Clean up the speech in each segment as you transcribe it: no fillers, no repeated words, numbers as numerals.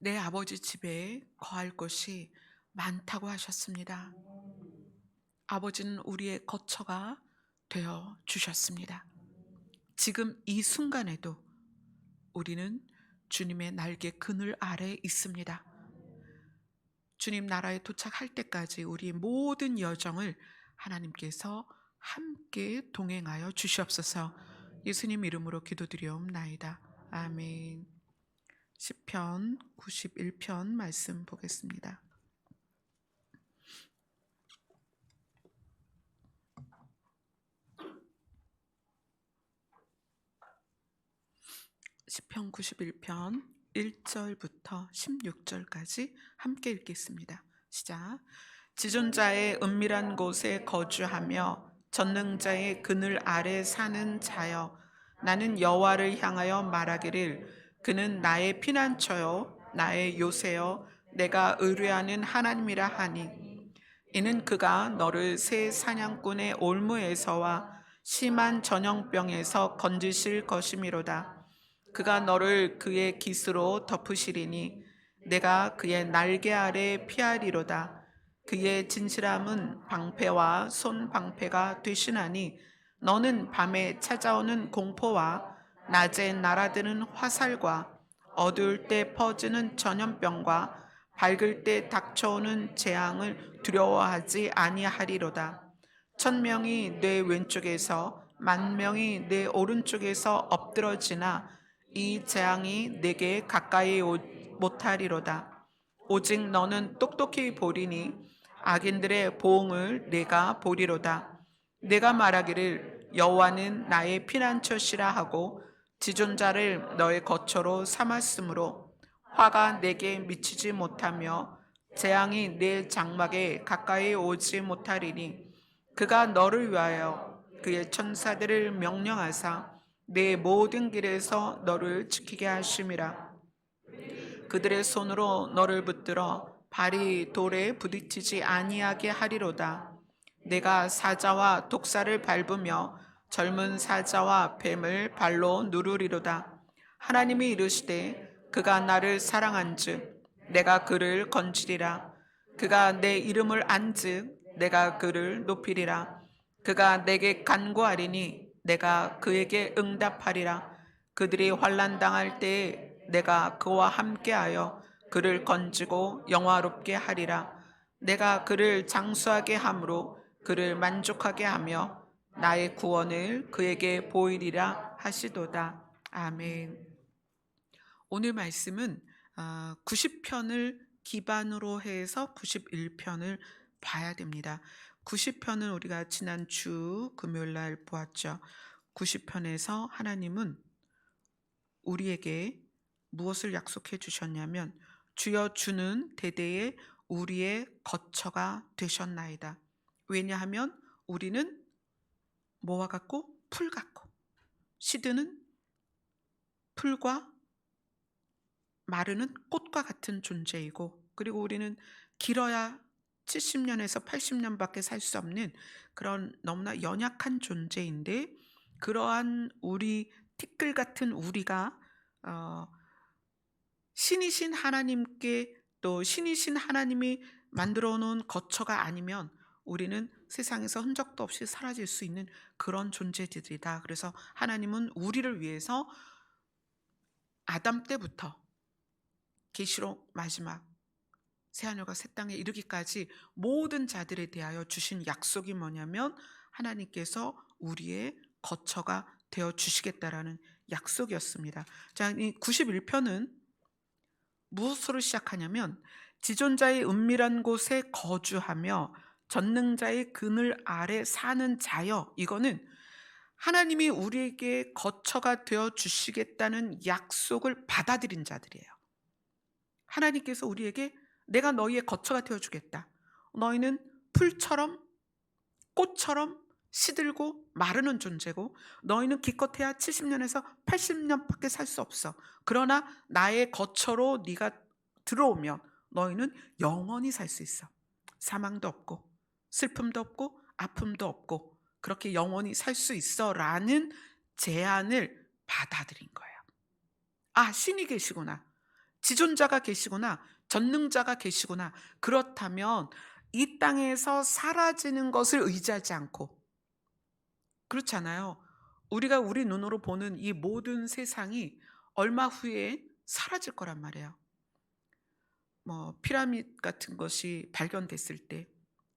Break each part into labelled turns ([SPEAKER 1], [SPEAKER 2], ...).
[SPEAKER 1] 내 아버지 집에 거할 곳이 많다고 하셨습니다. 아버지는 우리의 거처가 되어 주셨습니다. 지금 이 순간에도 우리는 주님의 날개 그늘 아래 있습니다. 주님 나라에 도착할 때까지 우리의 모든 여정을 하나님께서 함께 동행하여 주시옵소서. 예수님 이름으로 기도드리옵나이다. 아멘. 시편 91편 말씀 보겠습니다. 시편 91편 1절부터 16절까지 함께 읽겠습니다. 시작. 지존자의 은밀한 곳에 거주하며 전능자의 그늘 아래 사는 자여, 나는 여호와를 향하여 말하기를 그는 나의 피난처요 나의 요새요 내가 의뢰하는 하나님이라 하니, 이는 그가 너를 새 사냥꾼의 올무에서와 심한 전염병에서 건지실 것이미로다. 그가 너를 그의 깃으로 덮으시리니 내가 그의 날개 아래 피하리로다. 그의 진실함은 방패와 손방패가 되시나니 너는 밤에 찾아오는 공포와 낮에 날아드는 화살과 어두울 때 퍼지는 전염병과 밝을 때 닥쳐오는 재앙을 두려워하지 아니하리로다. 1,000명이 내 왼쪽에서 10,000명이 내 오른쪽에서 엎드러지나 이 재앙이 내게 가까이 못하리로다. 오직 너는 똑똑히 보리니 악인들의 보응을 내가 보리로다. 내가 말하기를 여호와는 나의 피난처시라 하고 지존자를 너의 거처로 삼았으므로 화가 내게 미치지 못하며 재앙이 내 장막에 가까이 오지 못하리니, 그가 너를 위하여 그의 천사들을 명령하사 내 모든 길에서 너를 지키게 하심이라. 그들의 손으로 너를 붙들어 발이 돌에 부딪히지 아니하게 하리로다. 내가 사자와 독사를 밟으며 젊은 사자와 뱀을 발로 누르리로다. 하나님이 이르시되 그가 나를 사랑한즉 내가 그를 건지리라. 그가 내 이름을 안즉 내가 그를 높이리라. 그가 내게 간구하리니 내가 그에게 응답하리라. 그들이 환난 당할 때에 내가 그와 함께하여 그를 건지고 영화롭게 하리라. 내가 그를 장수하게 함으로 그를 만족하게 하며 나의 구원을 그에게 보이리라 하시도다. 아멘. 오늘 말씀은 90편을 기반으로 해서 91편을 봐야 됩니다. 90편은 우리가 지난 주 금요일 날 보았죠. 90편에서 하나님은 우리에게 무엇을 약속해 주셨냐면, 주여 주는 대대에 우리의 거처가 되셨나이다. 왜냐하면 우리는 뭐와 같고? 풀 같고, 시드는 풀과 마르는 꽃과 같은 존재이고, 그리고 우리는 길어야 70년에서 80년밖에 살 수 없는 그런 너무나 연약한 존재인데, 그러한 우리 티끌 같은 우리가 어, 신이신 하나님께, 또 신이신 하나님이 만들어 놓은 거처가 아니면 우리는 세상에서 흔적도 없이 사라질 수 있는 그런 존재들이다. 그래서 하나님은 우리를 위해서 아담 때부터 계시록 마지막 새하늘과 새 땅에 이르기까지 모든 자들에 대하여 주신 약속이 뭐냐면, 하나님께서 우리의 거처가 되어 주시겠다라는 약속이었습니다. 자, 이 91편은 무엇으로 시작하냐면, 지존자의 은밀한 곳에 거주하며 전능자의 그늘 아래 사는 자여, 이거는 하나님이 우리에게 거처가 되어 주시겠다는 약속을 받아들인 자들이에요. 하나님께서 우리에게 내가 너희의 거처가 되어 주겠다. 너희는 풀처럼 꽃처럼 시들고 마르는 존재고, 너희는 기껏해야 70년에서 80년밖에 살 수 없어. 그러나 나의 거처로 네가 들어오면 너희는 영원히 살 수 있어. 사망도 없고 슬픔도 없고 아픔도 없고 그렇게 영원히 살 수 있어 라는 제안을 받아들인 거예요. 아, 신이 계시구나. 지존자가 계시구나, 전능자가 계시구나. 그렇다면 이 땅에서 사라지는 것을 의지하지 않고, 그렇잖아요. 우리가 우리 눈으로 보는 이 모든 세상이 얼마 후에 사라질 거란 말이에요. 뭐 피라미드 같은 것이 발견됐을 때,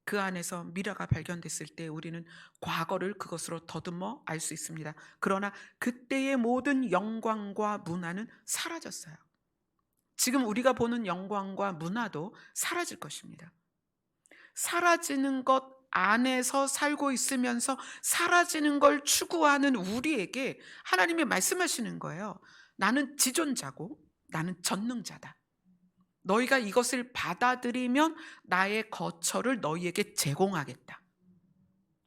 [SPEAKER 1] 그 안에서 미라가 발견됐을 때 우리는 과거를 그것으로 더듬어 알 수 있습니다. 그러나 그때의 모든 영광과 문화는 사라졌어요. 지금 우리가 보는 영광과 문화도 사라질 것입니다. 사라지는 것 안에서 살고 있으면서 사라지는 걸 추구하는 우리에게 하나님이 말씀하시는 거예요. 나는 지존자고 나는 전능자다. 너희가 이것을 받아들이면 나의 거처를 너희에게 제공하겠다.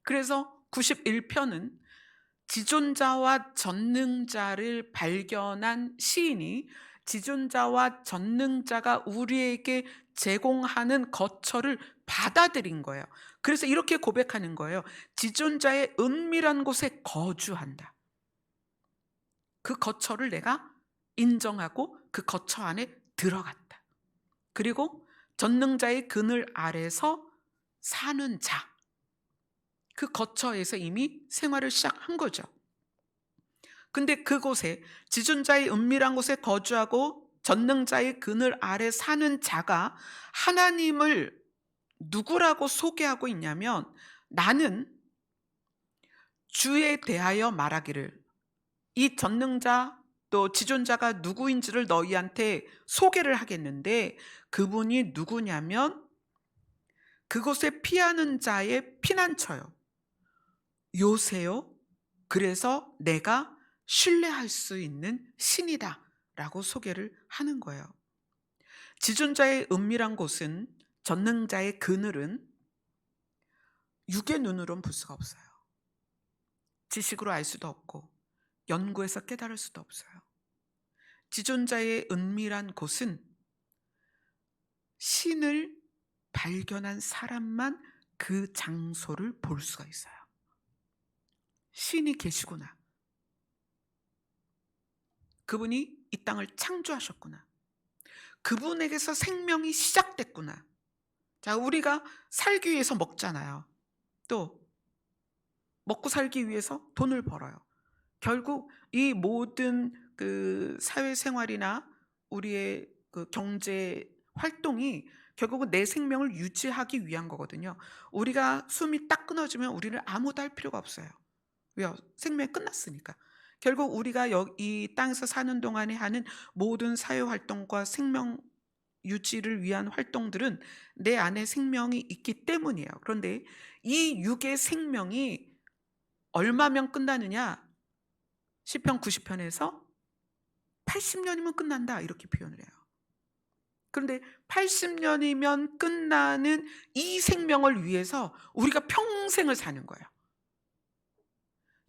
[SPEAKER 1] 그래서 91편은 지존자와 전능자를 발견한 시인이 지존자와 전능자가 우리에게 제공하는 거처를 받아들인 거예요. 그래서 이렇게 고백하는 거예요. 지존자의 은밀한 곳에 거주한다. 그 거처를 내가 인정하고 그 거처 안에 들어갔다. 그리고 전능자의 그늘 아래서 사는 자, 그 거처에서 이미 생활을 시작한 거죠. 근데 그곳에 지존자의 은밀한 곳에 거주하고 전능자의 그늘 아래 사는 자가 하나님을 누구라고 소개하고 있냐면, 나는 주에 대하여 말하기를, 이 전능자 또 지존자가 누구인지를 너희한테 소개를 하겠는데, 그분이 누구냐면 그곳에 피하는 자의 피난처요, 요새요, 그래서 내가 신뢰할 수 있는 신이다 라고 소개를 하는 거예요. 지존자의 은밀한 곳은, 전능자의 그늘은 육의 눈으로는 볼 수가 없어요. 지식으로 알 수도 없고 연구해서 깨달을 수도 없어요. 지존자의 은밀한 곳은 신을 발견한 사람만 그 장소를 볼 수가 있어요. 신이 계시구나. 그분이 이 땅을 창조하셨구나. 그분에게서 생명이 시작됐구나. 자, 우리가 살기 위해서 먹잖아요. 또 먹고 살기 위해서 돈을 벌어요. 결국 이 모든 그 사회생활이나 우리의 그 경제 활동이 결국은 내 생명을 유지하기 위한 거거든요. 우리가 숨이 딱 끊어지면 우리는 아무도 할 필요가 없어요. 왜요? 생명이 끝났으니까. 결국 우리가 이 땅에서 사는 동안에 하는 모든 사회활동과 생명 유지를 위한 활동들은 내 안에 생명이 있기 때문이에요. 그런데 이 육의 생명이 얼마면 끝나느냐? 시편 90편에서 80년이면 끝난다 이렇게 표현을 해요. 그런데 80년이면 끝나는 이 생명을 위해서 우리가 평생을 사는 거예요.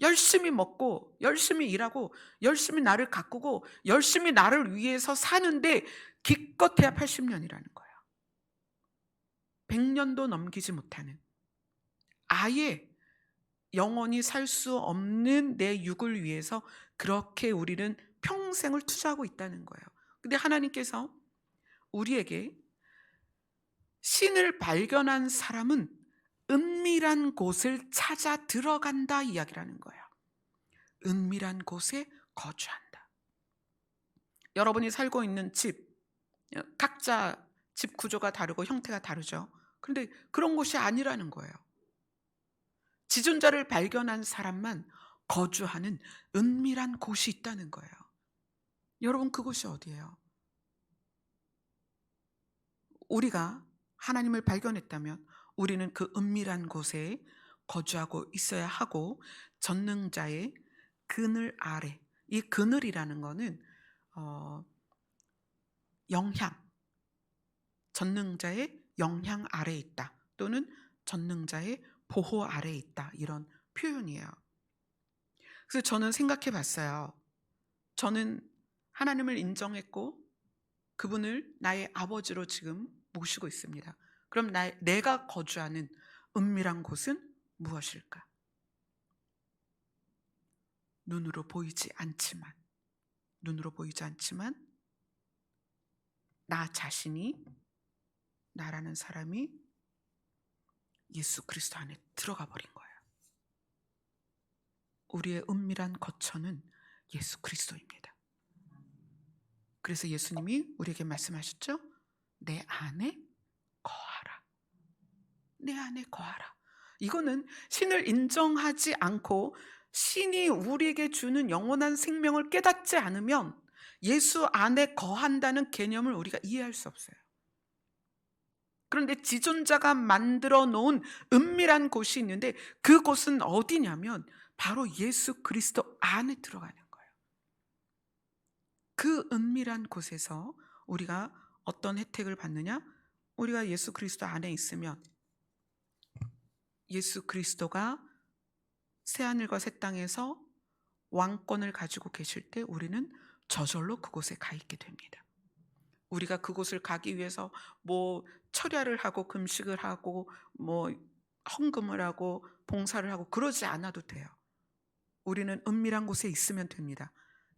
[SPEAKER 1] 열심히 먹고 열심히 일하고 열심히 나를 가꾸고 열심히 나를 위해서 사는데 기껏해야 80년이라는 거예요. 100년도 넘기지 못하는, 아예 영원히 살 수 없는 내 육을 위해서 그렇게 우리는 평생을 투자하고 있다는 거예요. 근데 하나님께서 우리에게 신을 발견한 사람은 은밀한 곳을 찾아 들어간다 이야기를 하는 거예요. 은밀한 곳에 거주한다. 여러분이 살고 있는 집, 각자 집 구조가 다르고 형태가 다르죠. 그런데 그런 곳이 아니라는 거예요. 지존자를 발견한 사람만 거주하는 은밀한 곳이 있다는 거예요. 여러분, 그곳이 어디예요? 우리가 하나님을 발견했다면 우리는 그 은밀한 곳에 거주하고 있어야 하고, 전능자의 그늘 아래, 이 그늘이라는 거는 영향, 전능자의 영향 아래에 있다, 또는 전능자의 보호 아래에 있다, 이런 표현이에요. 그래서 저는 생각해 봤어요. 저는 하나님을 인정했고 그분을 나의 아버지로 지금 모시고 있습니다. 그럼 내가 거주하는 은밀한 곳은 무엇일까? 눈으로 보이지 않지만 나 자신이, 나라는 사람이 예수 그리스도 안에 들어가 버린 거예요. 우리의 은밀한 거처는 예수 그리스도입니다. 그래서 예수님이 우리에게 말씀하셨죠? 내 안에 거하라. 내 안에 거하라. 이거는 신을 인정하지 않고 신이 우리에게 주는 영원한 생명을 깨닫지 않으면 예수 안에 거한다는 개념을 우리가 이해할 수 없어요. 그런데 지존자가 만들어 놓은 은밀한 곳이 있는데 그곳은 어디냐면 바로 예수 그리스도 안에 들어가는 거예요. 그 은밀한 곳에서 우리가 어떤 혜택을 받느냐? 우리가 예수 그리스도 안에 있으면 예수 그리스도가 새하늘과 새 땅에서 왕권을 가지고 계실 때 우리는 저절로 그곳에 가 있게 됩니다. 우리가 그곳을 가기 위해서 뭐 철야를 하고 금식을 하고 뭐 헌금을 하고 봉사를 하고 그러지 않아도 돼요. 우리는 은밀한 곳에 있으면 됩니다.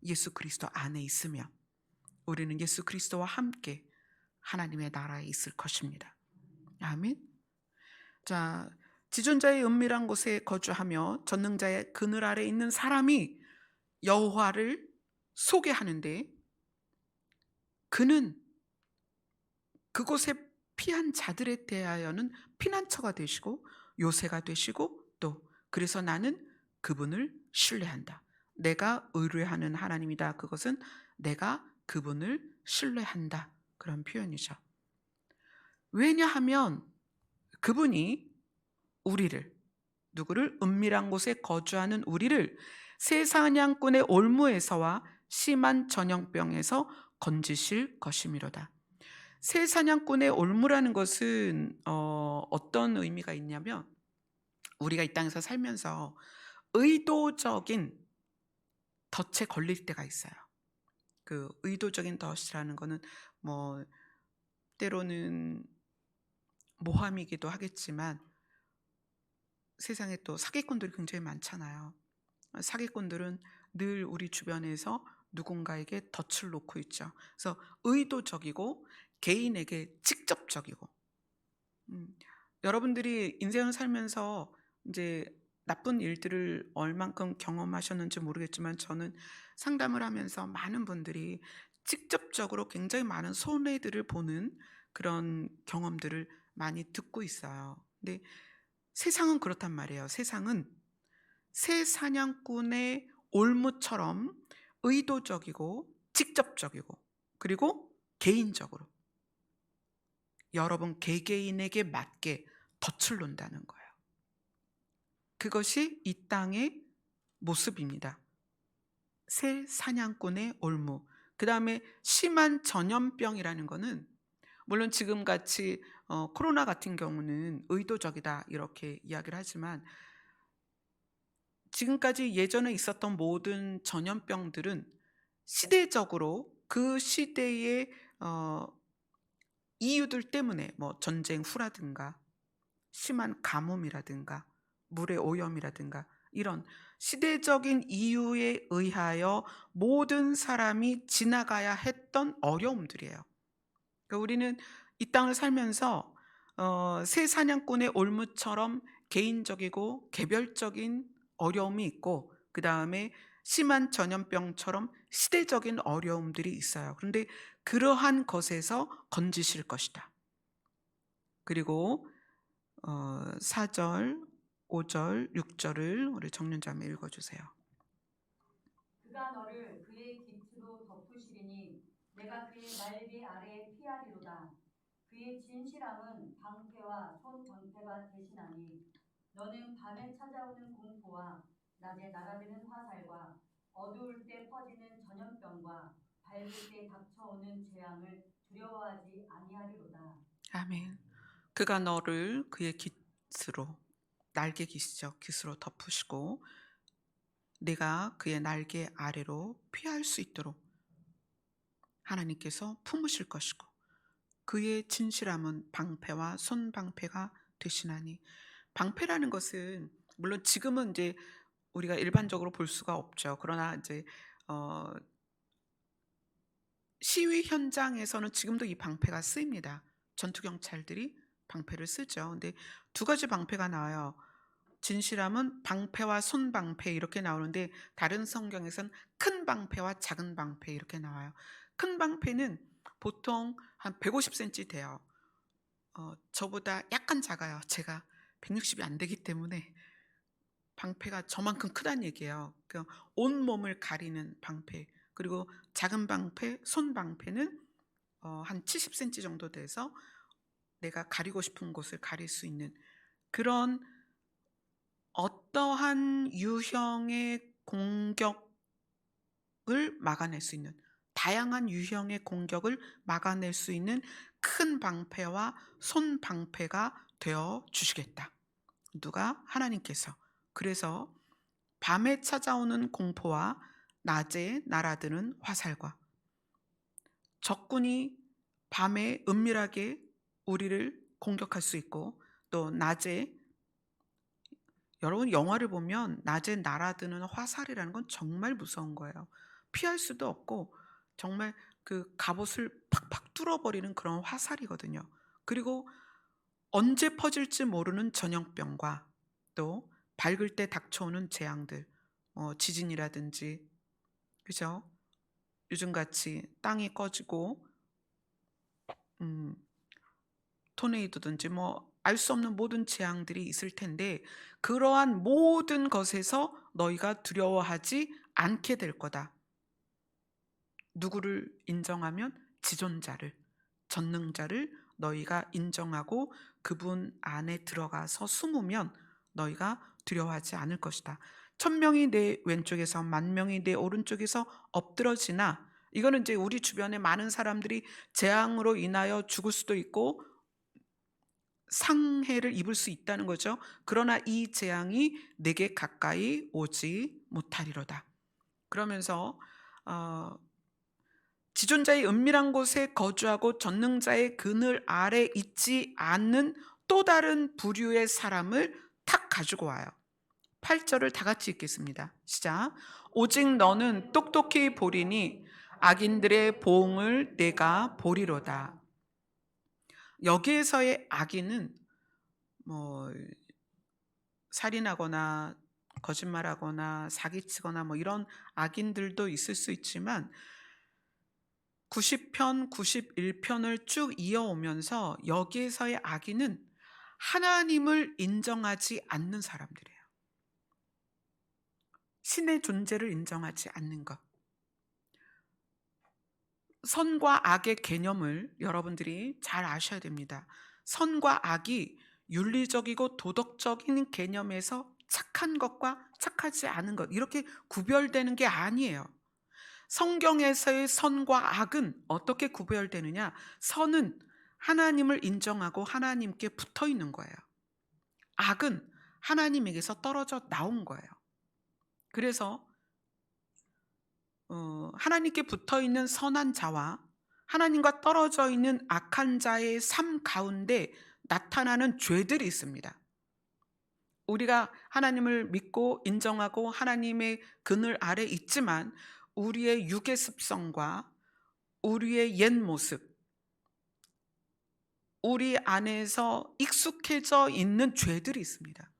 [SPEAKER 1] 예수 그리스도 안에 있으면 우리는 예수 그리스도와 함께 하나님의 나라에 있을 것입니다. 아멘. 자, 지존자의 은밀한 곳에 거주하며 전능자의 그늘 아래 있는 사람이 여호와를 소개하는데 그는 그곳에 피한 자들에 대하여는 피난처가 되시고 요새가 되시고 또 그래서 나는 그분을 신뢰한다. 내가 의뢰하는 하나님이다. 그것은 내가 그분을 신뢰한다. 그런 표현이죠. 왜냐하면 그분이 우리를, 누구를? 은밀한 곳에 거주하는 우리를 새 사냥꾼의 올무에서와 심한 전염병에서 건지실 것이미로다. 새 사냥꾼의 올무라는 것은 어떤 의미가 있냐면 우리가 이 땅에서 살면서 의도적인 덫에 걸릴 때가 있어요. 그 의도적인 덫이라는 거는 뭐 때로는 모함이기도 하겠지만 세상에 또 사기꾼들이 굉장히 많잖아요. 사기꾼들은 늘 우리 주변에서 누군가에게 덫을 놓고 있죠. 그래서 의도적이고 개인에게 직접적이고 여러분들이 인생을 살면서 이제 나쁜 일들을 얼만큼 경험하셨는지 모르겠지만 저는 상담을 하면서 많은 분들이 직접적으로 굉장히 많은 손해들을 보는 그런 경험들을 많이 듣고 있어요. 근데 세상은 그렇단 말이에요. 세상은 새 사냥꾼의 올무처럼 의도적이고 직접적이고 그리고 개인적으로 여러분 개개인에게 맞게 덫을 놓는다는 거예요. 그것이 이 땅의 모습입니다. 새 사냥꾼의 올무. 그 다음에 심한 전염병이라는 거는 물론 지금같이 코로나 같은 경우는 의도적이다 이렇게 이야기를 하지만 지금까지 예전에 있었던 모든 전염병들은 시대적으로 그 시대의 이유들 때문에 뭐 전쟁 후라든가 심한 가뭄이라든가 물의 오염이라든가 이런 시대적인 이유에 의하여 모든 사람이 지나가야 했던 어려움들이에요. 그러니까 우리는 이 땅을 살면서 새 사냥꾼의 올무처럼 개인적이고 개별적인 어려움이 있고 그 다음에 심한 전염병처럼 시대적인 어려움들이 있어요. 그런데 그러한 것에서 건지실 것이다. 그리고 4절, 5절, 6절을 우리 정윤자매 읽어주세요.
[SPEAKER 2] 그가 너를 그의 깃으로 덮으시리니 내가 그의 날개 아래에 피하리로다. 그의 진실함은 방패와 손방패가 되시나니 너는 밤에 찾아오는 공포와 낮에 날아드는 화살과 어두울 때 퍼지는 전염병과 밝을 때 닥쳐오는 재앙을 두려워하지 아니하리로다.
[SPEAKER 1] 아멘. 그가 너를 그의 깃으로 날개 깃이죠. 깃으로 덮으시고 내가 그의 날개 아래로 피할 수 있도록 하나님께서 품으실 것이고 그의 진실함은 방패와 손방패가 되시나니 방패라는 것은 물론 지금은 이제 우리가 일반적으로 볼 수가 없죠. 그러나 이제 시위 현장에서는 지금도 이 방패가 쓰입니다. 전투 경찰들이 방패를 쓰죠. 근데 두 가지 방패가 나와요. 진실함은 방패와 손방패 이렇게 나오는데 다른 성경에선 큰 방패와 작은 방패 이렇게 나와요. 큰 방패는 보통 한 150cm 돼요. 저보다 약간 작아요. 제가 160이 안 되기 때문에 방패가 저만큼 크다는 얘기예요. 온몸을 가리는 방패. 그리고 작은 방패, 손 방패는 한 70cm 정도 돼서 내가 가리고 싶은 곳을 가릴 수 있는 그런 어떠한 유형의 공격을 막아낼 수 있는, 다양한 유형의 공격을 막아낼 수 있는 큰 방패와 손 방패가 되어 주시겠다. 누가? 하나님께서. 그래서 밤에 찾아오는 공포와 낮에 날아드는 화살과 적군이 밤에 은밀하게 우리를 공격할 수 있고 또 낮에, 여러분 영화를 보면 낮에 날아드는 화살이라는 건 정말 무서운 거예요. 피할 수도 없고 정말 그 갑옷을 팍팍 뚫어버리는 그런 화살이거든요. 그리고 언제 퍼질지 모르는 전염병과 또 밝을 때 닥쳐오는 재앙들, 지진이라든지, 그죠? 요즘같이 땅이 꺼지고 토네이도든지 알 수 없는 모든 재앙들이 있을 텐데 그러한 모든 것에서 너희가 두려워하지 않게 될 거다. 누구를 인정하면? 지존자를, 전능자를 너희가 인정하고 그분 안에 들어가서 숨으면 너희가 두려워하지 않을 것이다. 1000명이 내 왼쪽에서 10,000명이 내 오른쪽에서 엎드러지나, 이거는 이제 우리 주변에 많은 사람들이 재앙으로 인하여 죽을 수도 있고 상해를 입을 수 있다는 거죠. 그러나 이 재앙이 내게 가까이 오지 못하리로다. 그러면서 지존자의 은밀한 곳에 거주하고 전능자의 그늘 아래 있지 않는 또 다른 부류의 사람을 탁 가지고 와요. 8절을 다 같이 읽겠습니다. 시작. 오직 너는 똑똑히 보리니 악인들의 보응을 내가 보리로다. 여기에서의 악인은 살인하거나 거짓말하거나 사기치거나 이런 악인들도 있을 수 있지만 90편, 91편을 쭉 이어오면서 여기에서의 악인은 하나님을 인정하지 않는 사람들이에요. 신의 존재를 인정하지 않는 것. 선과 악의 개념을 여러분들이 잘 아셔야 됩니다. 선과 악이 윤리적이고 도덕적인 개념에서 착한 것과 착하지 않은 것, 이렇게 구별되는 게 아니에요. 성경에서의 선과 악은 어떻게 구별되느냐? 선은 하나님을 인정하고 하나님께 붙어 있는 거예요. 악은 하나님에게서 떨어져 나온 거예요. 그래서 하나님께 붙어 있는 선한 자와 하나님과 떨어져 있는 악한 자의 삶 가운데 나타나는 죄들이 있습니다. 우리가 하나님을 믿고 인정하고 하나님의 그늘 아래 있지만 우리의 육의 습성과 우리의 옛 모습, 우리 안에서 익숙해져 있는 죄들이 있습니다.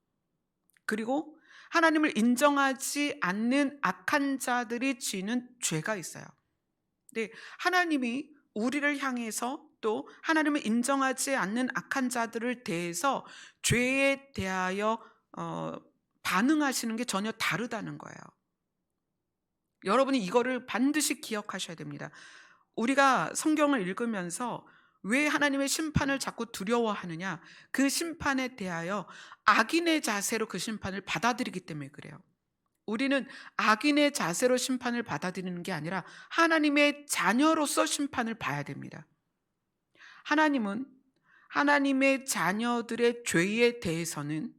[SPEAKER 1] 그리고 하나님을 인정하지 않는 악한 자들이 지는 죄가 있어요. 근데 하나님이 우리를 향해서 또 하나님을 인정하지 않는 악한 자들을 대해서 죄에 대하여 반응하시는 게 전혀 다르다는 거예요. 여러분이 이거를 반드시 기억하셔야 됩니다. 우리가 성경을 읽으면서 왜 하나님의 심판을 자꾸 두려워하느냐? 그 심판에 대하여 악인의 자세로 그 심판을 받아들이기 때문에 그래요. 우리는 악인의 자세로 심판을 받아들이는 게 아니라 하나님의 자녀로서 심판을 봐야 됩니다. 하나님은 하나님의 자녀들의 죄에 대해서는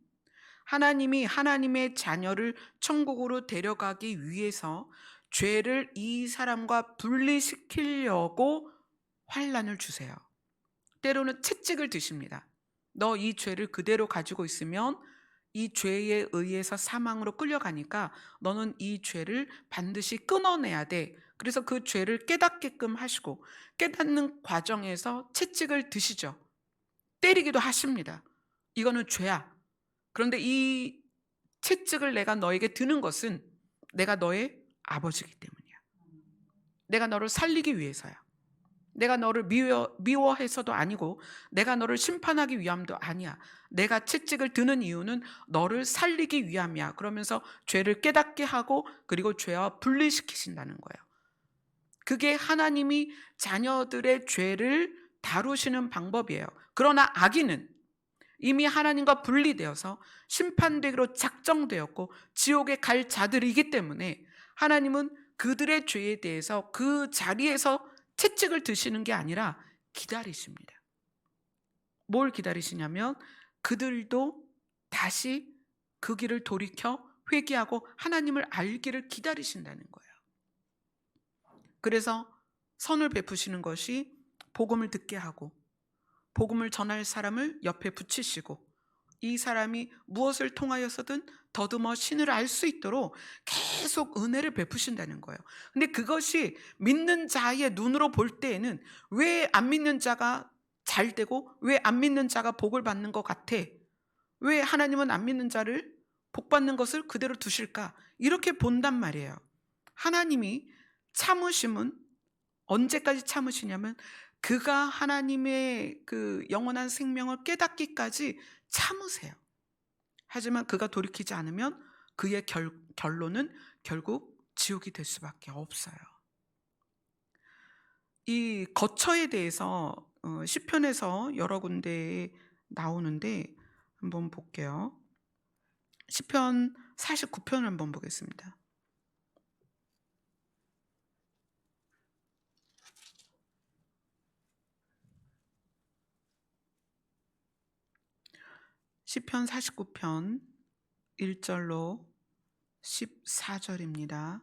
[SPEAKER 1] 하나님이 하나님의 자녀를 천국으로 데려가기 위해서 죄를 이 사람과 분리시키려고 환난을 주세요. 때로는 채찍을 드십니다. 너 이 죄를 그대로 가지고 있으면 이 죄에 의해서 사망으로 끌려가니까 너는 이 죄를 반드시 끊어내야 돼. 그래서 그 죄를 깨닫게끔 하시고 깨닫는 과정에서 채찍을 드시죠. 때리기도 하십니다. 이거는 죄야. 그런데 이 채찍을 내가 너에게 드는 것은 내가 너의 아버지이기 때문이야. 내가 너를 살리기 위해서야. 내가 너를 미워해서도 아니고 내가 너를 심판하기 위함도 아니야. 내가 채찍을 드는 이유는 너를 살리기 위함이야. 그러면서 죄를 깨닫게 하고 그리고 죄와 분리시키신다는 거예요. 그게 하나님이 자녀들의 죄를 다루시는 방법이에요. 그러나 악인은 이미 하나님과 분리되어서 심판되기로 작정되었고 지옥에 갈 자들이기 때문에 하나님은 그들의 죄에 대해서 그 자리에서 채찍을 드시는 게 아니라 기다리십니다. 뭘 기다리시냐면 그들도 다시 그 길을 돌이켜 회개하고 하나님을 알기를 기다리신다는 거예요. 그래서 선을 베푸시는 것이 복음을 듣게 하고 복음을 전할 사람을 옆에 붙이시고 이 사람이 무엇을 통하여서든 더듬어 신을 알 수 있도록 계속 은혜를 베푸신다는 거예요. 근데 그것이 믿는 자의 눈으로 볼 때에는 왜 안 믿는 자가 잘 되고 왜 안 믿는 자가 복을 받는 것 같아? 왜 하나님은 안 믿는 자를 복 받는 것을 그대로 두실까? 이렇게 본단 말이에요. 하나님이 참으심은 언제까지 참으시냐면 그가 하나님의 그 영원한 생명을 깨닫기까지 참으세요. 하지만 그가 돌이키지 않으면 그의 결론은 결국 지옥이 될 수밖에 없어요. 이 거처에 대해서 시편에서 여러 군데에 나오는데 한번 볼게요. 시편 49편을 한번 보겠습니다. 시편 49편 1절로 14절입니다.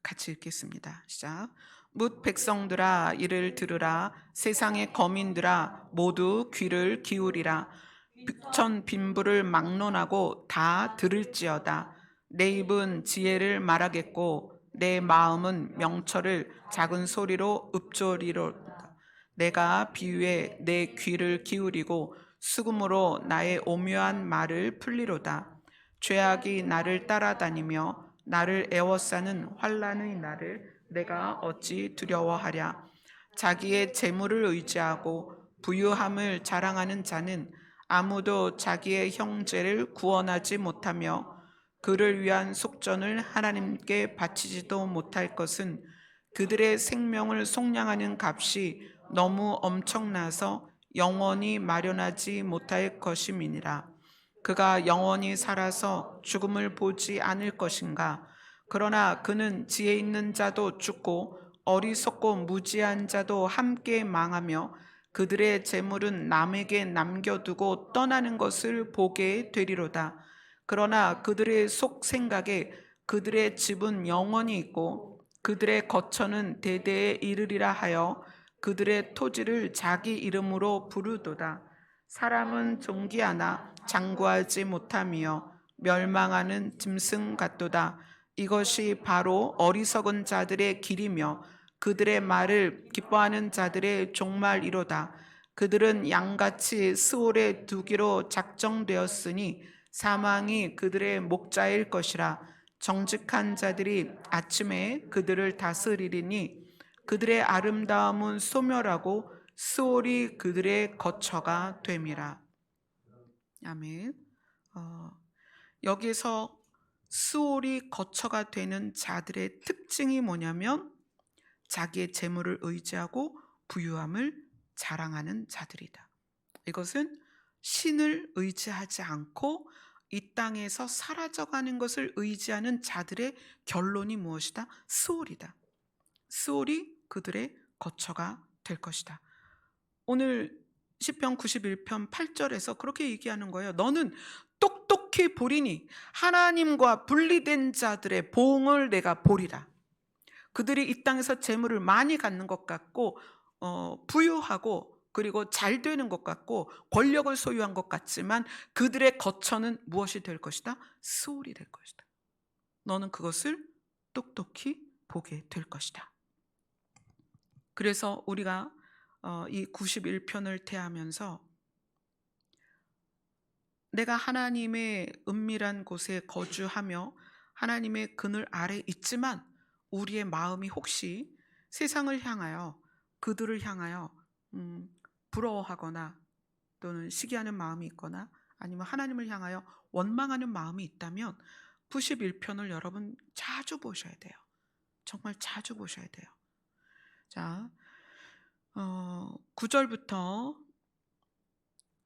[SPEAKER 1] 같이 읽겠습니다. 시작. 뭇 백성들아 이를 들으라. 세상의 거민들아 모두 귀를 기울이라. 천 빈부를 막론하고 다 들을지어다. 내 입은 지혜를 말하겠고 내 마음은 명철을 작은 소리로 읊조리로다. 내가 비유에 내 귀를 기울이고 수금으로 나의 오묘한 말을 풀리로다. 죄악이 나를 따라다니며 나를 애워싸는 환난의 날을 내가 어찌 두려워하랴. 자기의 재물을 의지하고 부유함을 자랑하는 자는 아무도 자기의 형제를 구원하지 못하며 그를 위한 속전을 하나님께 바치지도 못할 것은 그들의 생명을 속량하는 값이 너무 엄청나서 영원히 마련하지 못할 것임이니라. 그가 영원히 살아서 죽음을 보지 않을 것인가? 그러나 그는 지혜 있는 자도 죽고 어리석고 무지한 자도 함께 망하며 그들의 재물은 남에게 남겨두고 떠나는 것을 보게 되리로다. 그러나 그들의 속 생각에 그들의 집은 영원히 있고 그들의 거처는 대대에 이르리라 하여 그들의 토지를 자기 이름으로 부르도다. 사람은 존귀하나 장구하지 못하며 멸망하는 짐승 같도다. 이것이 바로 어리석은 자들의 길이며 그들의 말을 기뻐하는 자들의 종말이로다. 그들은 양같이 스올에 두기로 작정되었으니 사망이 그들의 목자일 것이라. 정직한 자들이 아침에 그들을 다스리리니 그들의 아름다움은 소멸하고 스올이 그들의 거처가 됨이라. 아멘. 여기서 스올이 거처가 되는 자들의 특징이 뭐냐면 자기의 재물을 의지하고 부유함을 자랑하는 자들이다. 이것은 신을 의지하지 않고 이 땅에서 사라져가는 것을 의지하는 자들의 결론이 무엇이다? 스올이다. 스올이 그들의 거처가 될 것이다. 오늘 시편 91편 8절에서 그렇게 얘기하는 거예요. 너는 똑똑히 보리니 하나님과 분리된 자들의 보응을 내가 보리라. 그들이 이 땅에서 재물을 많이 갖는 것 같고 부유하고 그리고 잘 되는 것 같고 권력을 소유한 것 같지만 그들의 거처는 무엇이 될 것이다? 스올이 될 것이다. 너는 그것을 똑똑히 보게 될 것이다. 그래서 우리가 이 91편을 대하면서 내가 하나님의 은밀한 곳에 거주하며 하나님의 그늘 아래 있지만 우리의 마음이 혹시 세상을 향하여, 그들을 향하여 부러워하거나 또는 시기하는 마음이 있거나 아니면 하나님을 향하여 원망하는 마음이 있다면 91편을 여러분 자주 보셔야 돼요. 정말 자주 보셔야 돼요. 자, 9절부터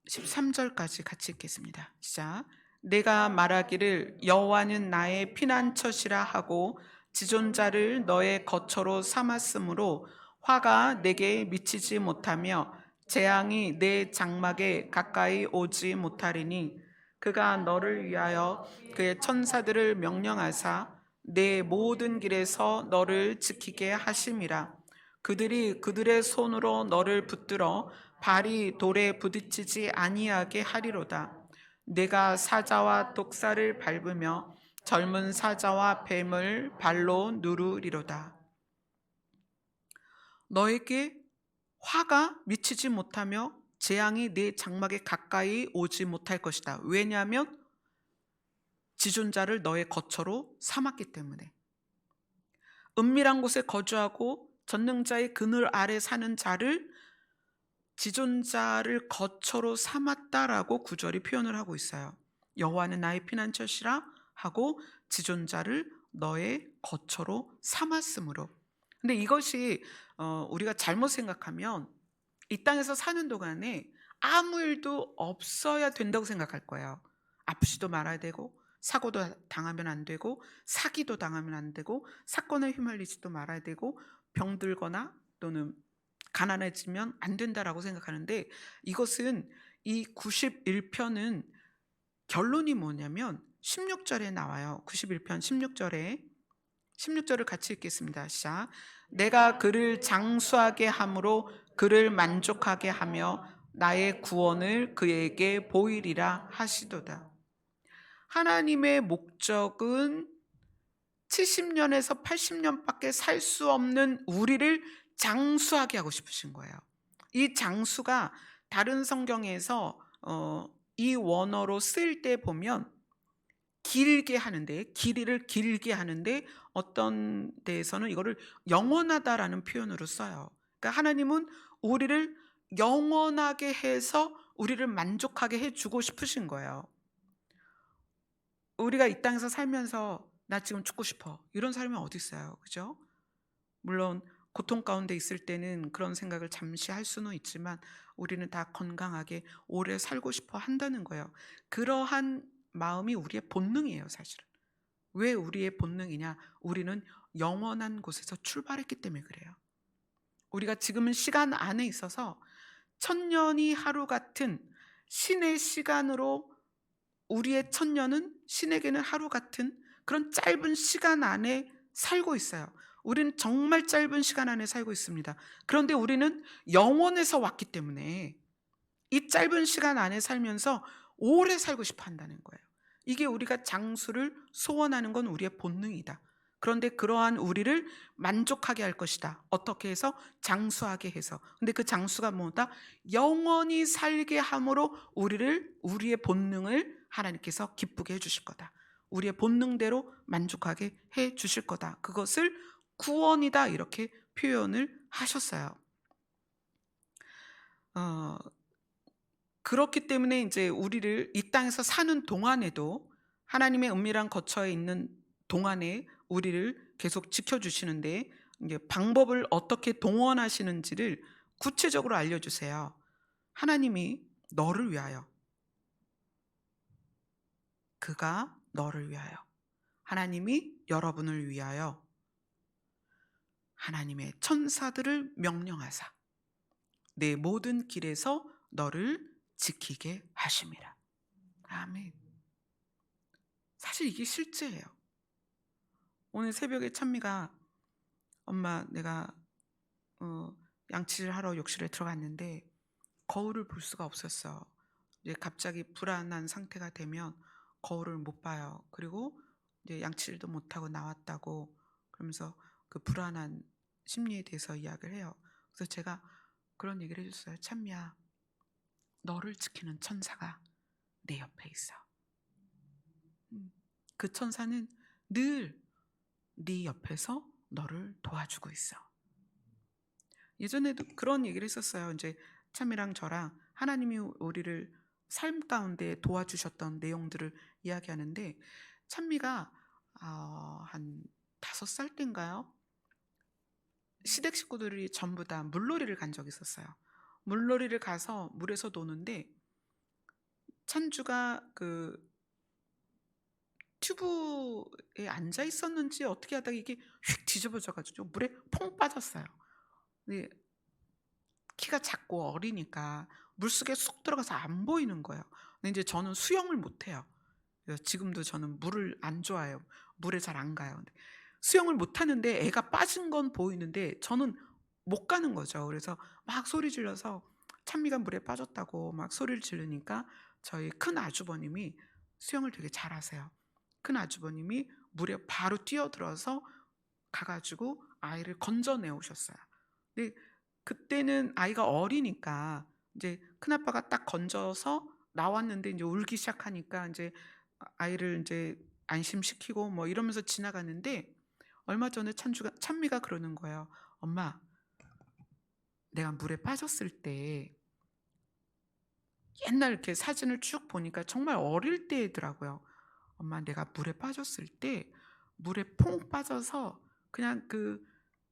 [SPEAKER 1] 13절까지 같이 읽겠습니다. 시작. 내가 말하기를 여호와는 나의 피난처시라 하고 지존자를 너의 거처로 삼았으므로 화가 내게 미치지 못하며 재앙이 내 장막에 가까이 오지 못하리니 그가 너를 위하여 그의 천사들을 명령하사 내 모든 길에서 너를 지키게 하심이라. 그들이 그들의 손으로 너를 붙들어 발이 돌에 부딪히지 아니하게 하리로다. 내가 사자와 독사를 밟으며 젊은 사자와 뱀을 발로 누르리로다. 너에게 화가 미치지 못하며 재앙이 네 장막에 가까이 오지 못할 것이다. 왜냐하면 지존자를 너의 거처로 삼았기 때문에. 은밀한 곳에 거주하고 전능자의 그늘 아래 사는 자를 지존자를 거처로 삼았다라고 구절이 표현을 하고 있어요. 여호와는 나의 피난처시라 하고 지존자를 너의 거처로 삼았으므로. 근데 이것이 우리가 잘못 생각하면 이 땅에서 사는 동안에 아무 일도 없어야 된다고 생각할 거예요. 아프지도 말아야 되고 사고도 당하면 안 되고 사기도 당하면 안 되고 사건에 휘말리지도 말아야 되고 병들거나 또는 가난해지면 안 된다라고 생각하는데, 이것은 이 91편은 결론이 뭐냐면 16절에 나와요. 91편 16절을 같이 읽겠습니다. 시작. 내가 그를 장수하게 함으로 그를 만족하게 하며 나의 구원을 그에게 보이리라 하시도다. 하나님의 목적은 70년에서 80년밖에 살 수 없는 우리를 장수하게 하고 싶으신 거예요. 이 장수가 다른 성경에서 이 원어로 쓰일 때 보면 길게 하는데, 길이를 길게 하는데 어떤 데에서는 이거를 영원하다라는 표현으로 써요. 그러니까 하나님은 우리를 영원하게 해서 우리를 만족하게 해주고 싶으신 거예요. 우리가 이 땅에서 살면서 나 지금 죽고 싶어 이런 사람이 어디 있어요, 그죠? 물론 고통 가운데 있을 때는 그런 생각을 잠시 할 수는 있지만 우리는 다 건강하게 오래 살고 싶어 한다는 거예요. 그러한 마음이 우리의 본능이에요, 사실은. 왜 우리의 본능이냐? 우리는 영원한 곳에서 출발했기 때문에 그래요. 우리가 지금은 시간 안에 있어서 천년이 하루 같은 신의 시간으로 우리의 천년은 신에게는 하루 같은 그런 짧은 시간 안에 살고 있어요. 우리는 정말 짧은 시간 안에 살고 있습니다. 그런데 우리는 영원에서 왔기 때문에 이 짧은 시간 안에 살면서 오래 살고 싶어 한다는 거예요. 이게 우리가 장수를 소원하는 건 우리의 본능이다. 그런데 그러한 우리를 만족하게 할 것이다. 어떻게 해서? 장수하게 해서. 근데 그 장수가 뭐다? 영원히 살게 함으로 우리의 본능을 하나님께서 기쁘게 해주실 거다. 우리의 본능대로 만족하게 해주실 거다. 그것을 구원이다, 이렇게 표현을 하셨어요. 그렇기 때문에 이제 우리를 이 땅에서 사는 동안에도 하나님의 은밀한 거처에 있는 동안에 우리를 계속 지켜주시는데, 이제 방법을 어떻게 동원하시는지를 구체적으로 알려주세요. 하나님이 너를 위하여, 그가 너를 위하여, 하나님이 여러분을 위하여 하나님의 천사들을 명령하사 내 모든 길에서 너를 지키게 하심이라. 아멘. 사실 이게 실제예요. 오늘 새벽에 찬미가 엄마 내가 양치를 하러 욕실에 들어갔는데 거울을 볼 수가 없었어. 이제 갑자기 불안한 상태가 되면 거울을 못 봐요. 그리고 이제 양치질도 못 하고 나왔다고 그러면서 그 불안한 심리에 대해서 이야기를 해요. 그래서 제가 그런 얘기를 해줬어요. 찬미야, 너를 지키는 천사가 내 옆에 있어. 그 천사는 늘 네 옆에서 너를 도와주고 있어. 예전에도 그런 얘기를 했었어요. 이제 참이랑 저랑 하나님이 우리를 삶 가운데 도와주셨던 내용들을 이야기하는데, 찬미가 한 5살 때인가요? 시댁 식구들이 전부 다 물놀이를 간 적이 있었어요. 물놀이를 가서 물에서 노는데 찬주가 그 튜브에 앉아 있었는지 어떻게 하다가 이게 휙 뒤집어져 가지고 물에 퐁 빠졌어요. 근데 키가 작고 어리니까 물속에 쏙 들어가서 안 보이는 거예요. 근데 이제 저는 수영을 못 해요. 그래서 지금도 저는 물을 안 좋아해요. 물에 잘 안 가요. 근데 수영을 못 하는데 애가 빠진 건 보이는데 저는 못 가는 거죠. 그래서 막 소리 질러서 찬미가 물에 빠졌다고 막 소리를 지르니까 저희 큰 아주버님이 수영을 되게 잘하세요. 큰 아주버님이 물에 바로 뛰어들어서 가가지고 아이를 건져내 오셨어요. 근데 그때는 아이가 어리니까 이제 큰아빠가 딱 건져서 나왔는데 이제 울기 시작하니까 이제 아이를 이제 안심시키고 뭐 이러면서 지나가는데, 얼마 전에 찬미가 그러는 거예요. 엄마, 내가 물에 빠졌을 때 옛날 이렇게 사진을 쭉 보니까 정말 어릴 때더라고요. 엄마, 내가 물에 빠졌을 때 물에 퐁 빠져서 그냥 그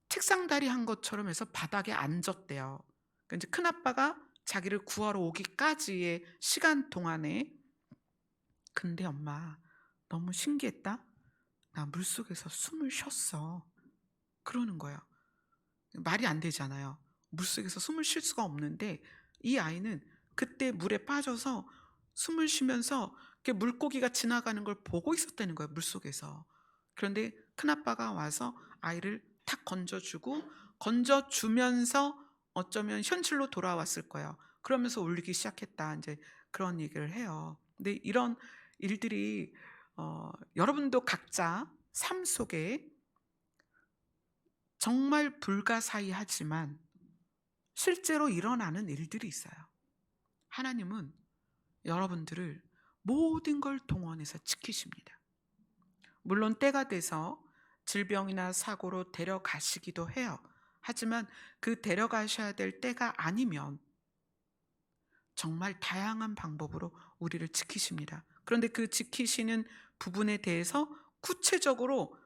[SPEAKER 1] 책상다리 한 것처럼 해서 바닥에 앉았대요. 그러니까 이제 큰아빠가 자기를 구하러 오기까지의 시간 동안에. 근데 엄마, 너무 신기했다. 나 물속에서 숨을 쉬었어. 그러는 거예요. 말이 안 되잖아요. 물속에서 숨을 쉴 수가 없는데 이 아이는 그때 물에 빠져서 숨을 쉬면서 이렇게 물고기가 지나가는 걸 보고 있었다는 거예요, 물속에서. 그런데 큰아빠가 와서 아이를 탁 건져주면서 어쩌면 현실로 돌아왔을 거예요. 그러면서 울기 시작했다. 이제 그런 얘기를 해요. 근데 이런 일들이 여러분도 각자 삶 속에 정말 불가사의하지만 실제로 일어나는 일들이 있어요. 하나님은 여러분들을 모든 걸 동원해서 지키십니다. 물론 때가 돼서 질병이나 사고로 데려가시기도 해요. 하지만 그 데려가셔야 될 때가 아니면 정말 다양한 방법으로 우리를 지키십니다. 그런데 그 지키시는 부분에 대해서 구체적으로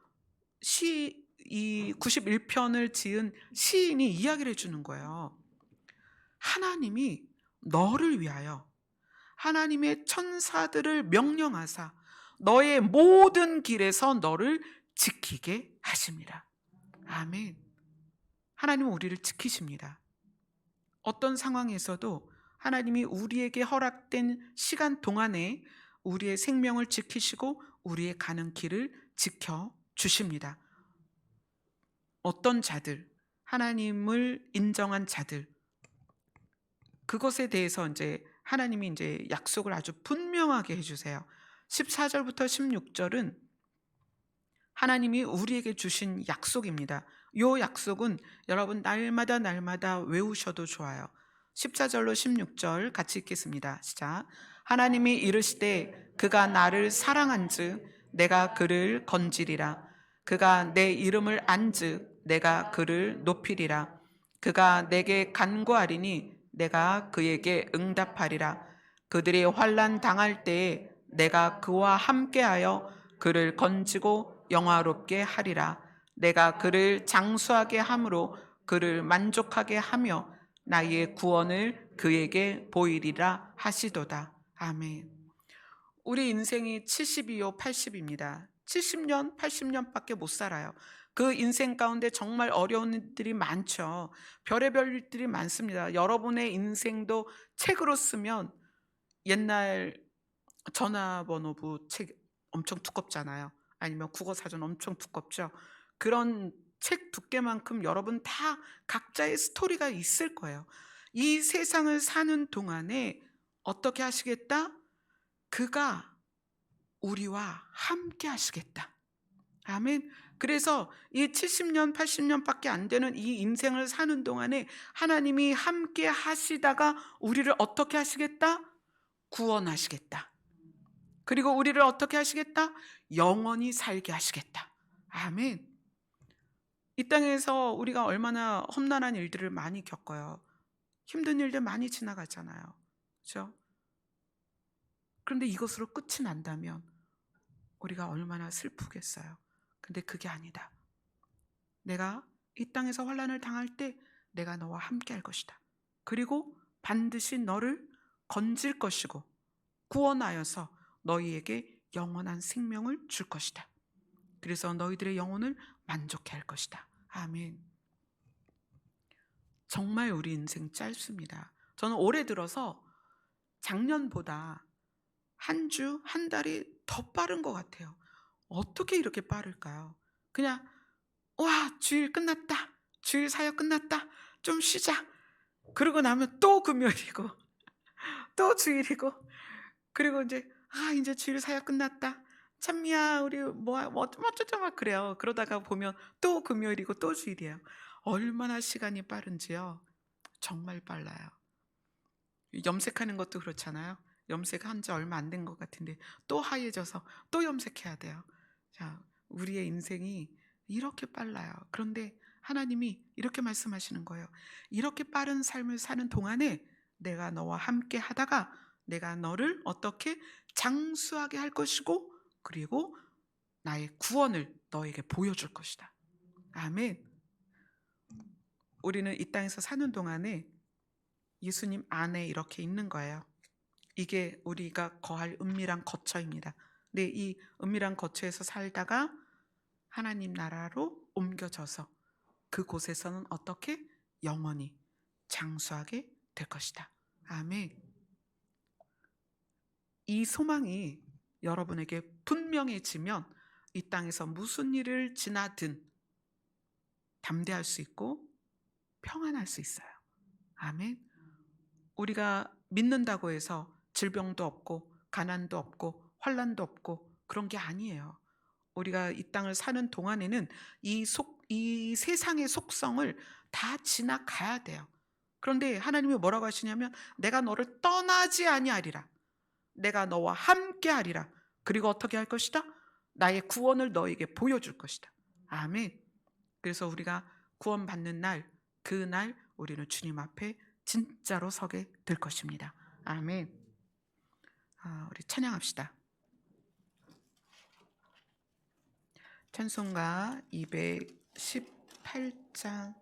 [SPEAKER 1] 이 91편을 지은 시인이 이야기를 해주는 거예요. 하나님이 너를 위하여 하나님의 천사들을 명령하사 너의 모든 길에서 너를 지키게 하십니다. 아멘. 하나님은 우리를 지키십니다. 어떤 상황에서도 하나님이 우리에게 허락된 시간 동안에 우리의 생명을 지키시고 우리의 가는 길을 지켜주십니다. 어떤 자들, 하나님을 인정한 자들, 그것에 대해서 이제 하나님이 이제 약속을 아주 분명하게 해주세요. 14절부터 16절은 하나님이 우리에게 주신 약속입니다. 이 약속은 여러분 날마다 외우셔도 좋아요. 14절로 16절 같이 읽겠습니다. 시작. 하나님이 이르시되 그가 나를 사랑한즉 내가 그를 건지리라. 그가 내 이름을 안즉 내가 그를 높이리라. 그가 내게 간구하리니 내가 그에게 응답하리라. 그들이 환난 당할 때에 내가 그와 함께하여 그를 건지고 영화롭게 하리라. 내가 그를 장수하게 함으로 그를 만족하게 하며 나의 구원을 그에게 보이리라 하시도다. 아멘. 우리 인생이 70이요 80입니다. 70년, 80년밖에 못 살아요. 그 인생 가운데 정말 어려운 일들이 많죠. 별의별 일들이 많습니다. 여러분의 인생도 책으로 쓰면 옛날 전화번호부 책 엄청 두껍잖아요. 아니면 국어사전 엄청 두껍죠. 그런 책 두께만큼 여러분 다 각자의 스토리가 있을 거예요. 이 세상을 사는 동안에 어떻게 하시겠다? 그가 우리와 함께 하시겠다. 아멘. 그래서 이 70년, 80년밖에 안 되는 이 인생을 사는 동안에 하나님이 함께 하시다가 우리를 어떻게 하시겠다? 구원하시겠다. 그리고 우리를 어떻게 하시겠다? 영원히 살게 하시겠다. 아멘. 이 땅에서 우리가 얼마나 험난한 일들을 많이 겪어요. 힘든 일들 많이 지나가잖아요. 그렇죠? 그런데 이것으로 끝이 난다면 우리가 얼마나 슬프겠어요. 근데 그게 아니다. 내가 이 땅에서 환난을 당할 때 내가 너와 함께 할 것이다. 그리고 반드시 너를 건질 것이고 구원하여서 너희에게 영원한 생명을 줄 것이다. 그래서 너희들의 영혼을 만족해 할 것이다. 아멘. 정말 우리 인생 짧습니다. 저는 올해 들어서 작년보다 한 주, 한 달이 더 빠른 것 같아요. 어떻게 이렇게 빠를까요? 그냥 와, 주일 끝났다. 주일 사역 끝났다. 좀 쉬자. 그러고 나면 또 금요일이고 또 주일이고, 그리고 이제 주일 사역 끝났다. 찬미야, 우리 어쩌죠 막 그래요. 그러다가 보면 또 금요일이고 또 주일이에요. 얼마나 시간이 빠른지요. 정말 빨라요. 염색하는 것도 그렇잖아요. 염색한 지 얼마 안 된 것 같은데 또 하얘져서 또 염색해야 돼요. 자, 우리의 인생이 이렇게 빨라요. 그런데 하나님이 이렇게 말씀하시는 거예요. 이렇게 빠른 삶을 사는 동안에 내가 너와 함께 하다가 내가 너를 어떻게 장수하게 할 것이고, 그리고 나의 구원을 너에게 보여줄 것이다. 아멘. 우리는 이 땅에서 사는 동안에 예수님 안에 이렇게 있는 거예요. 이게 우리가 거할 은밀한 거처입니다. 근데 이 은밀한 거처에서 살다가 하나님 나라로 옮겨져서 그곳에서는 어떻게 영원히 장수하게 될 것이다. 아멘. 이 소망이 여러분에게 분명해지면 이 땅에서 무슨 일을 지나든 담대할 수 있고 평안할 수 있어요. 아멘. 우리가 믿는다고 해서 질병도 없고 가난도 없고 환난도 없고 그런 게 아니에요. 우리가 이 땅을 사는 동안에는 이 세상의 속성을 다 지나가야 돼요. 그런데 하나님이 뭐라고 하시냐면 내가 너를 떠나지 아니하리라. 내가 너와 함께 하리라. 그리고 어떻게 할 것이다? 나의 구원을 너에게 보여줄 것이다. 아멘. 그래서 우리가 구원받는 날, 그날 우리는 주님 앞에 진짜로 서게 될 것입니다. 아멘. 우리 찬양합시다. 찬송가 218장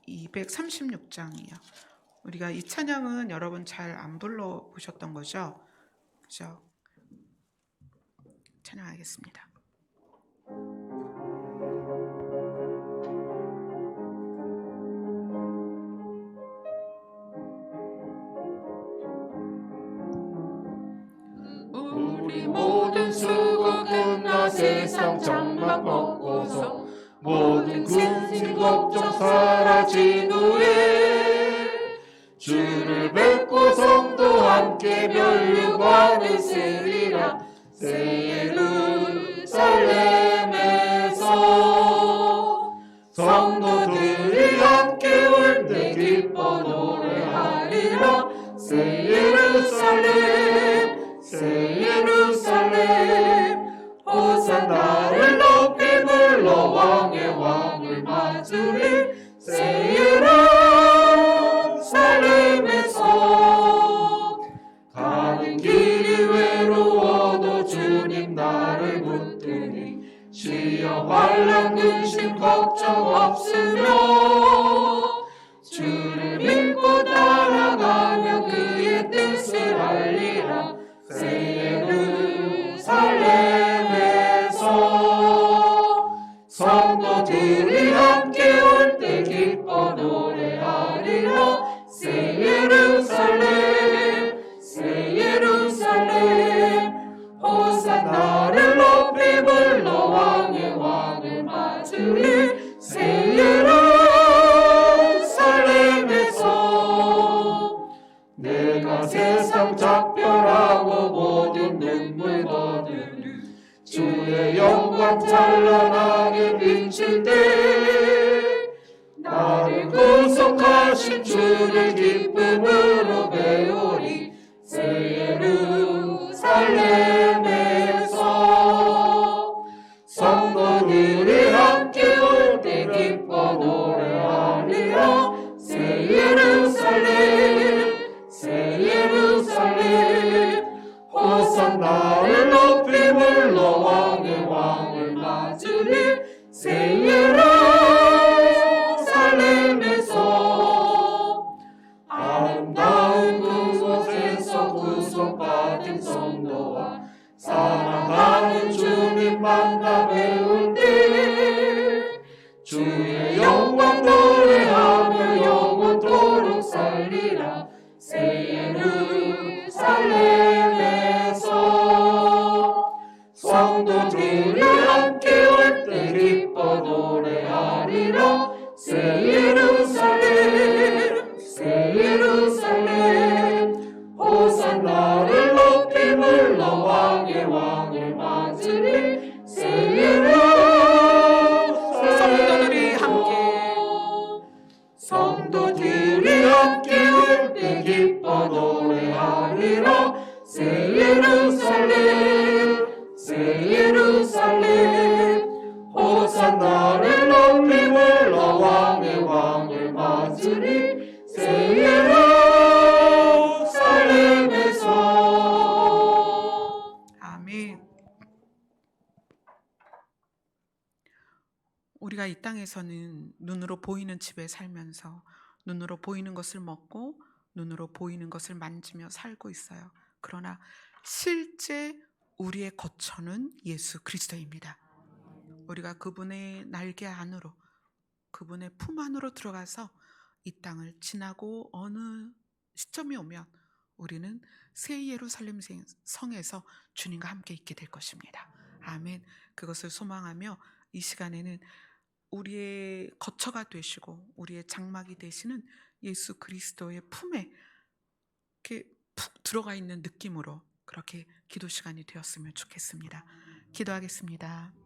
[SPEAKER 1] 236장이요. 우리가 이 찬양은 여러분 잘 안 불러보셨던 거죠? 그죠? 찬양하겠습니다.
[SPEAKER 3] 우리 모든 수고 끝나 세상 장막 벗고서 모든 근심 걱정 사라진 후에 주를 뵙고 성도 함께 면류관을 세리라. 새 예루살렘에서 성도들이 함께 올 때 기뻐 노래하리라. 새 예루살렘 새 예루살렘 호산나를 높이 불러 왕의 왕을 맞으리. 새 예루살렘에서 가는 길이 외로워도 주님 나를 붙드니 주여 환난 근심 걱정 없으며 주를 믿고 따라가면 그의 뜻을 알리라. 새 예루살렘에서 성도들이 함께 올 때 기뻐 노래하리라. 새 예루살렘 새 예루살렘 호산나를 높이 불러 왕의 왕을 맞으리. 새 예루살렘에서 하신 주를 기쁨으로 배우리. 새 예루살렘에서 성도들이 함께 올 때 기뻐 노래하리라. 새 예루살렘 호산나를 높이 불러 왕의 왕을 맞으리. 새 예루살렘에서 아름다운 그곳에서 구속받은 성도와 사랑하는 주님 만나 배울 때 주의 영광 노래하며 영원토록 살리라. 새 예루살렘에서 성도들이 함께 올 때 기뻐 노래하리라. 새 예루살렘 호산나를 높이 불러 왕의 왕을 맞으리. 새
[SPEAKER 1] 성도들이
[SPEAKER 3] 함께 올 때 기뻐 노래하리라. 새 예루살렘 호산나를 높이 불러 왕의 왕을 맞으리. 새 예루살렘에서.
[SPEAKER 1] 아멘. 우리가 이 땅에서는 눈으로 보이는 집에 살면서 눈으로 보이는 것을 먹고 눈으로 보이는 것을 만지며 살고 있어요. 그러나 실제 우리의 거처는 예수 그리스도입니다. 우리가 그분의 날개 안으로, 그분의 품 안으로 들어가서 이 땅을 지나고 어느 시점이 오면 우리는 새 예루살렘 성에서 주님과 함께 있게 될 것입니다. 아멘. 그것을 소망하며 이 시간에는 우리의 거처가 되시고 우리의 장막이 되시는 예수 그리스도의 품에 이렇게 푹 들어가 있는 느낌으로 그렇게 기도 시간이 되었으면 좋겠습니다. 기도하겠습니다.